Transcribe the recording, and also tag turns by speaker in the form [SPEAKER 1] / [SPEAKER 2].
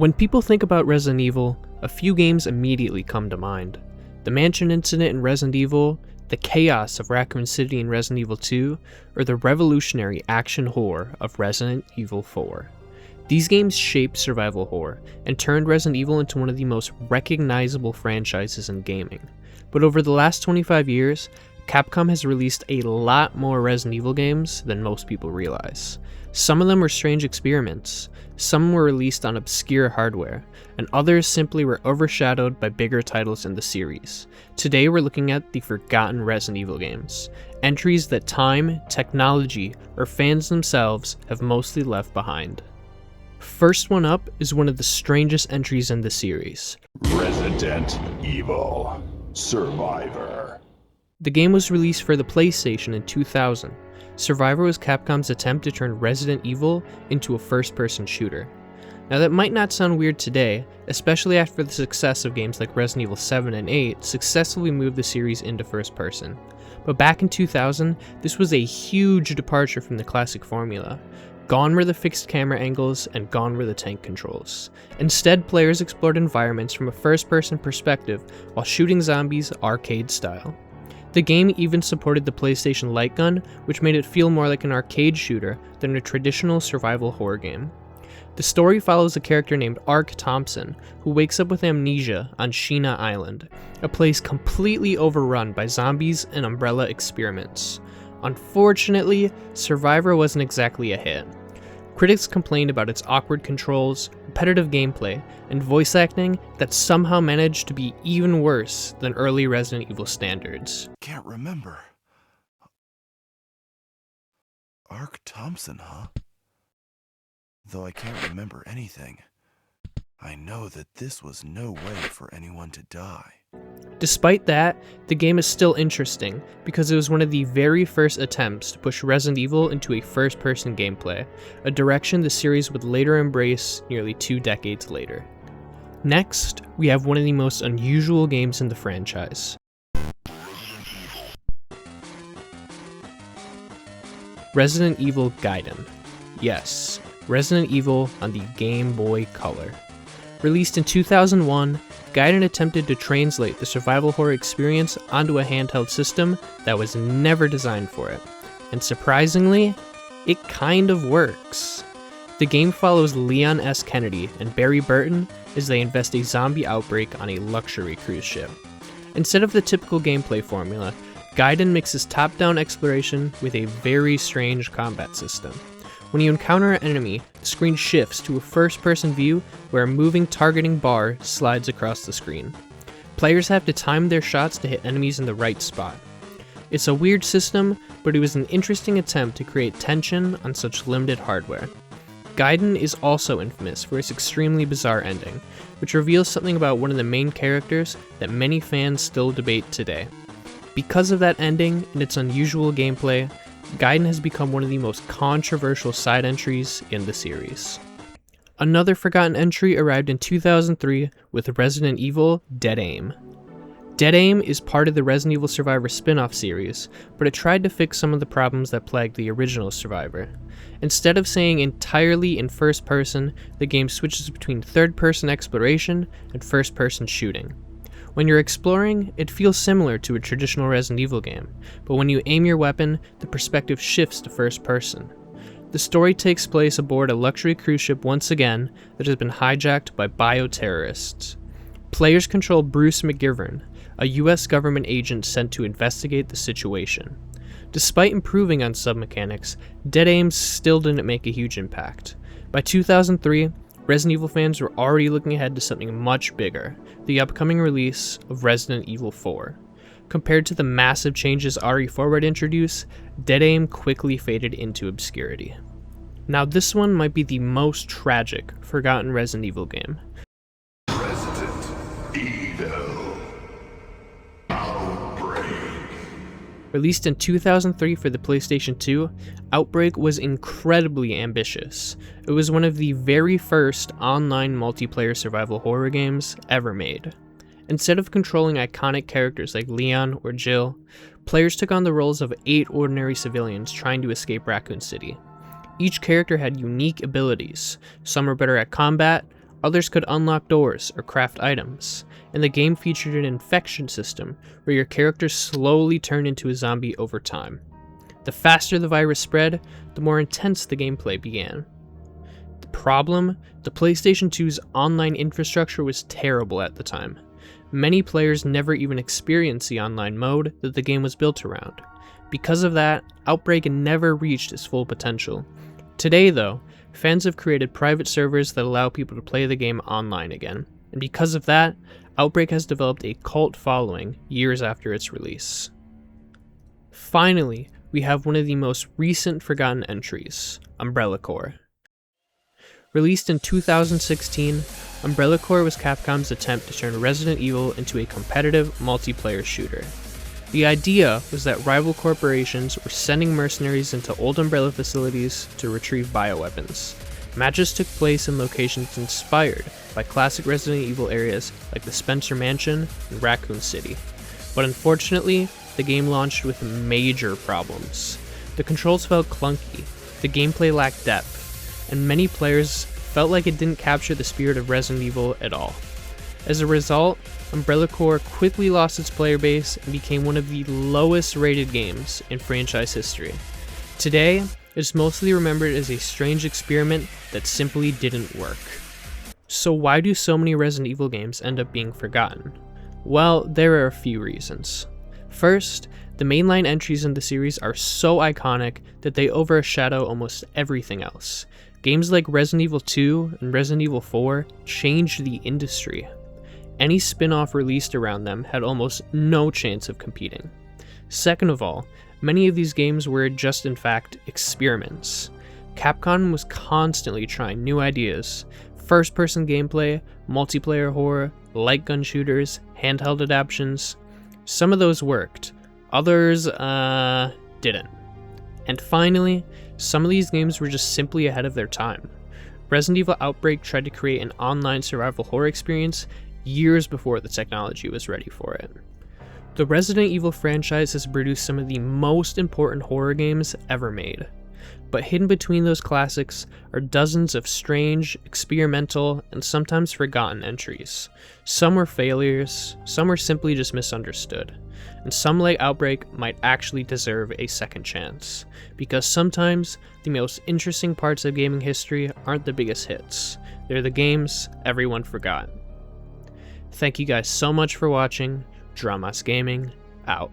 [SPEAKER 1] When people think about Resident Evil, a few games immediately come to mind. The Mansion incident in Resident Evil, the chaos of Raccoon City in Resident Evil 2, or the revolutionary action horror of Resident Evil 4. These games shaped survival horror and turned Resident Evil into one of the most recognizable franchises in gaming. But over the last 25 years, Capcom has released a lot more Resident Evil games than most people realize. Some of them were strange experiments, some were released on obscure hardware, and others simply were overshadowed by bigger titles in the series. Today we're looking at the forgotten Resident Evil games, entries that time, technology, or fans themselves have mostly left behind. First one up is one of the strangest entries in the series.
[SPEAKER 2] Resident Evil Survivor.
[SPEAKER 1] The game was released for the PlayStation in 2000. Survivor was Capcom's attempt to turn Resident Evil into a first-person shooter. Now that might not sound weird today, especially after the success of games like Resident Evil 7 and 8 successfully moved the series into first-person. But back in 2000, this was a huge departure from the classic formula. Gone were the fixed camera angles, and gone were the tank controls. Instead, players explored environments from a first-person perspective while shooting zombies arcade-style. The game even supported the PlayStation Light Gun, which made it feel more like an arcade shooter than a traditional survival horror game. The story follows a character named Ark Thompson, who wakes up with amnesia on Sheena Island, a place completely overrun by zombies and Umbrella experiments. Unfortunately, Survivor wasn't exactly a hit. Critics complained about its awkward controls, repetitive gameplay, and voice acting that somehow managed to be even worse than early Resident Evil standards.
[SPEAKER 3] Can't remember. Ark Thompson, huh? Though I can't remember anything, I know that this was no way for anyone to die.
[SPEAKER 1] Despite that, the game is still interesting because it was one of the very first attempts to push Resident Evil into a first-person gameplay, a direction the series would later embrace nearly 2 decades later. Next, we have one of the most unusual games in the franchise. Resident Evil Gaiden. Yes, Resident Evil on the Game Boy Color. Released in 2001, Gaiden attempted to translate the survival horror experience onto a handheld system that was never designed for it. And surprisingly, it kind of works. The game follows Leon S. Kennedy and Barry Burton as they invest a zombie outbreak on a luxury cruise ship. Instead of the typical gameplay formula, Gaiden mixes top-down exploration with a very strange combat system. When you encounter an enemy, the screen shifts to a first-person view where a moving targeting bar slides across the screen. Players have to time their shots to hit enemies in the right spot. It's a weird system, but it was an interesting attempt to create tension on such limited hardware. Gaiden is also infamous for its extremely bizarre ending, which reveals something about one of the main characters that many fans still debate today. Because of that ending and its unusual gameplay, Gaiden has become one of the most controversial side entries in the series. Another forgotten entry arrived in 2003 with Resident Evil Dead Aim. Dead Aim is part of the Resident Evil Survivor spin-off series, but it tried to fix some of the problems that plagued the original Survivor. Instead of staying entirely in first person, the game switches between third-person exploration and first-person shooting. When you're exploring, it feels similar to a traditional Resident Evil game, but when you aim your weapon, the perspective shifts to first person. The story takes place aboard a luxury cruise ship once again that has been hijacked by bioterrorists. Players control Bruce McGivern, a US government agent sent to investigate the situation. Despite improving on sub-mechanics, Dead Aim still didn't make a huge impact. By 2003, Resident Evil fans were already looking ahead to something much bigger, the upcoming release of Resident Evil 4. Compared to the massive changes RE4 would introduce, Dead Aim quickly faded into obscurity. Now this one might be the most tragic, forgotten Resident Evil game.
[SPEAKER 2] Resident Evil Outbreak.
[SPEAKER 1] Released in 2003 for the PlayStation 2, Outbreak was incredibly ambitious. It was one of the very first online multiplayer survival horror games ever made. Instead of controlling iconic characters like Leon or Jill, players took on the roles of 8 ordinary civilians trying to escape Raccoon City. Each character had unique abilities. Some were better at combat, Others could unlock doors or craft items, and the game featured an infection system where your character slowly turned into a zombie over time. The faster the virus spread, the more intense the gameplay began. The problem? The PlayStation 2's online infrastructure was terrible at the time. Many players never even experienced the online mode that the game was built around. Because of that, Outbreak never reached its full potential. Today, though, fans have created private servers that allow people to play the game online again, and because of that, Outbreak has developed a cult following years after its release. Finally, we have one of the most recent forgotten entries, Umbrella Corps. Released in 2016, Umbrella Corps was Capcom's attempt to turn Resident Evil into a competitive multiplayer shooter. The idea was that rival corporations were sending mercenaries into old Umbrella facilities to retrieve bioweapons. Matches took place in locations inspired by classic Resident Evil areas like the Spencer Mansion and Raccoon City. But unfortunately, the game launched with major problems. The controls felt clunky, the gameplay lacked depth, and many players felt like it didn't capture the spirit of Resident Evil at all. As a result, Umbrella Corps quickly lost its player base and became one of the lowest rated games in franchise history. Today, it is mostly remembered as a strange experiment that simply didn't work. So why do so many Resident Evil games end up being forgotten? Well, there are a few reasons. First, the mainline entries in the series are so iconic that they overshadow almost everything else. Games like Resident Evil 2 and Resident Evil 4 changed the industry. Any spin-off released around them had almost no chance of competing. Second of all, many of these games were just in fact experiments. Capcom was constantly trying new ideas: first-person gameplay, multiplayer horror, light gun shooters, handheld adaptations. Some of those worked, others didn't. And finally, some of these games were just simply ahead of their time. Resident Evil Outbreak tried to create an online survival horror experience years before the technology was ready for it. The Resident Evil franchise has produced some of the most important horror games ever made. But hidden between those classics are dozens of strange, experimental, and sometimes forgotten entries. Some were failures, some were simply just misunderstood, and some, like Outbreak, might actually deserve a second chance. Because sometimes, the most interesting parts of gaming history aren't the biggest hits. They're the games everyone forgot. Thank you guys so much for watching. Dramas Gaming, out.